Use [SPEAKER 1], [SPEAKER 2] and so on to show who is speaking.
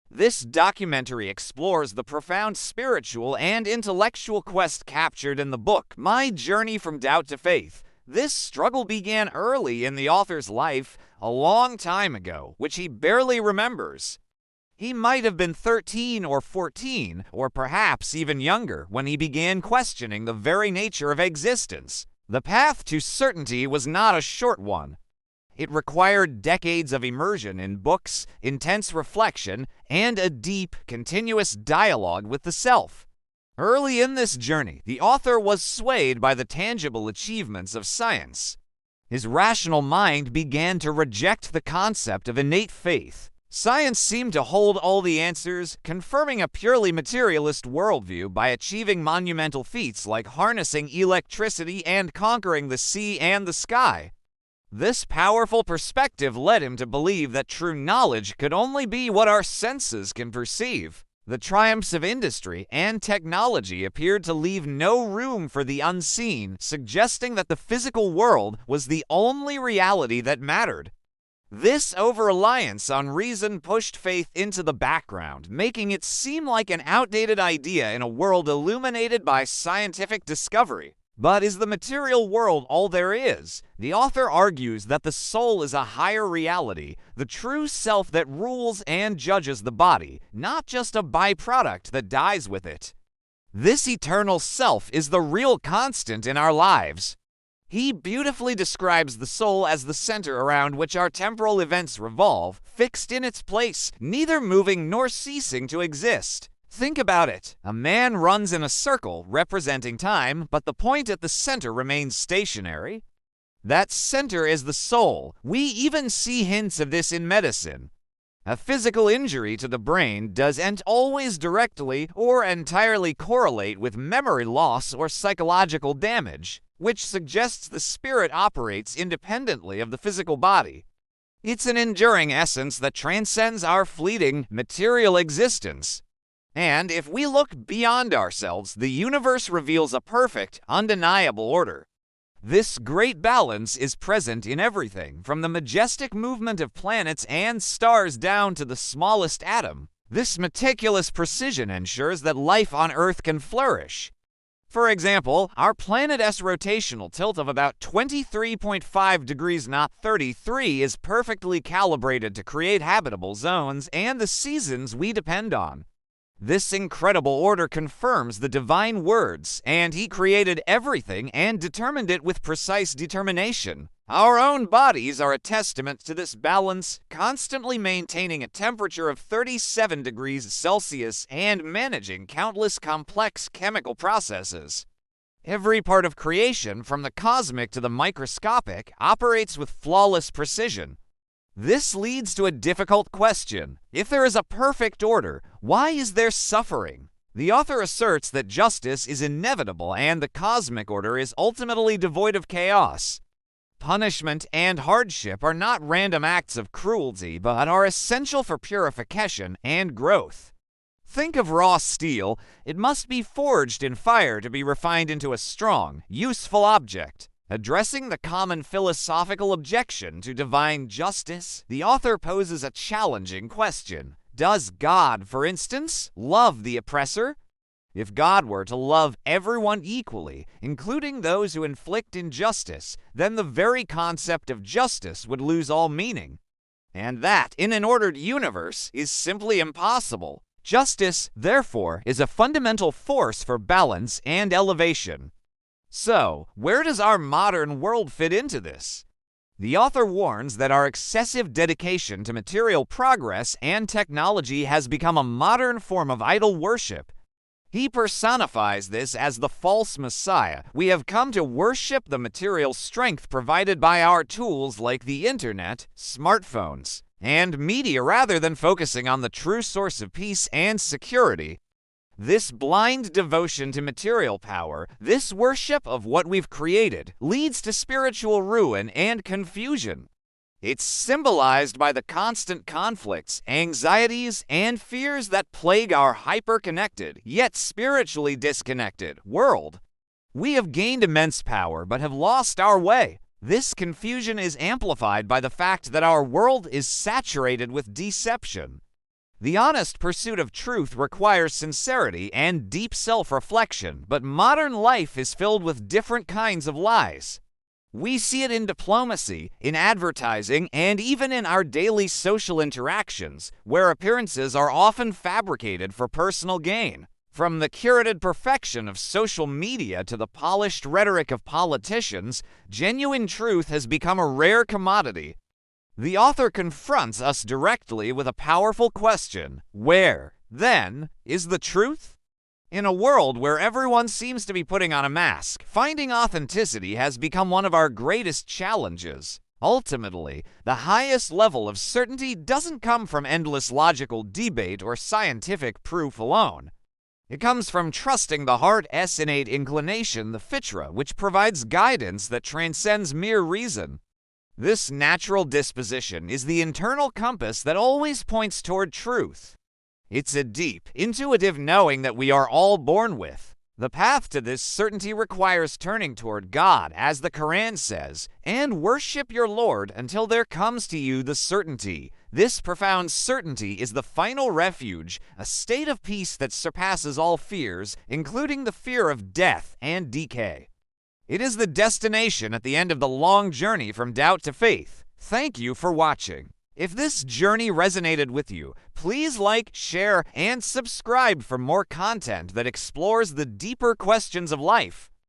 [SPEAKER 1] This documentary explores the profound spiritual and intellectual quest captured in the book, My Journey from Doubt to Faith. This struggle began early in the author's life, a long time ago, which he barely remembers. He might have been 13 or 14, or perhaps even younger, when he began questioning the very nature of existence. The path to certainty was not a short one. It required decades of immersion in books, intense reflection, and a deep, continuous dialogue with the self. Early in this journey, the author was swayed by the tangible achievements of science. His rational mind began to reject the concept of innate faith. Science seemed to hold all the answers, confirming a purely materialist worldview by achieving monumental feats like harnessing electricity and conquering the sea and the sky. This powerful perspective led him to believe that true knowledge could only be what our senses can perceive. The triumphs of industry and technology appeared to leave no room for the unseen, suggesting that the physical world was the only reality that mattered. This over-reliance on reason pushed faith into the background, making it seem like an outdated idea in a world illuminated by scientific discovery. But is the material world all there is? The author argues that the soul is a higher reality, the true self that rules and judges the body, not just a byproduct that dies with it. This eternal self is the real constant in our lives. He beautifully describes the soul as the center around which our temporal events revolve, fixed in its place, neither moving nor ceasing to exist. Think about it. A man runs in a circle representing time, but the point at the center remains stationary. That center is the soul. We even see hints of this in medicine. A physical injury to the brain doesn't always directly or entirely correlate with memory loss or psychological damage, which suggests the spirit operates independently of the physical body. It's an enduring essence that transcends our fleeting, material existence. And if we look beyond ourselves, the universe reveals a perfect, undeniable order. This great balance is present in everything, from the majestic movement of planets and stars down to the smallest atom. This meticulous precision ensures that life on Earth can flourish. For example, our planet's rotational tilt of about 23.5 degrees, not 33, is perfectly calibrated to create habitable zones and the seasons we depend on. This incredible order confirms the divine words, and he created everything and determined it with precise determination. Our own bodies are a testament to this balance, constantly maintaining a temperature of 37 degrees Celsius and managing countless complex chemical processes. Every part of creation, from the cosmic to the microscopic, operates with flawless precision. This leads to a difficult question. If there is a perfect order, why is there suffering? The author asserts that justice is inevitable and the cosmic order is ultimately devoid of chaos. Punishment and hardship are not random acts of cruelty, but are essential for purification and growth. Think of raw steel. It must be forged in fire to be refined into a strong, useful object. Addressing the common philosophical objection to divine justice, the author poses a challenging question. Does God, for instance, love the oppressor? If God were to love everyone equally, including those who inflict injustice, then the very concept of justice would lose all meaning. And that, in an ordered universe, is simply impossible. Justice, therefore, is a fundamental force for balance and elevation. So, where does our modern world fit into this? The author warns that our excessive dedication to material progress and technology has become a modern form of idol worship. He personifies this as the false messiah. We have come to worship the material strength provided by our tools like the internet, smartphones, and media rather than focusing on the true source of peace and security. This blind devotion to material power, this worship of what we've created, leads to spiritual ruin and confusion. It's symbolized by the constant conflicts, anxieties, and fears that plague our hyper-connected, yet spiritually disconnected, world. We have gained immense power, but have lost our way. This confusion is amplified by the fact that our world is saturated with deception. The honest pursuit of truth requires sincerity and deep self-reflection, but modern life is filled with different kinds of lies. We see it in diplomacy, in advertising, and even in our daily social interactions, where appearances are often fabricated for personal gain. From the curated perfection of social media to the polished rhetoric of politicians, genuine truth has become a rare commodity. The author confronts us directly with a powerful question: where, then, is the truth? In a world where everyone seems to be putting on a mask, finding authenticity has become one of our greatest challenges. Ultimately, the highest level of certainty doesn't come from endless logical debate or scientific proof alone. It comes from trusting the heart's innate inclination, the fitra, which provides guidance that transcends mere reason. This natural disposition is the internal compass that always points toward truth. It's a deep, intuitive knowing that we are all born with. The path to this certainty requires turning toward God, as the Quran says, and worship your Lord until there comes to you the certainty. This profound certainty is the final refuge, a state of peace that surpasses all fears, including the fear of death and decay. It is the destination at the end of the long journey from doubt to faith. Thank you for watching. If this journey resonated with you, please like, share, and subscribe for more content that explores the deeper questions of life.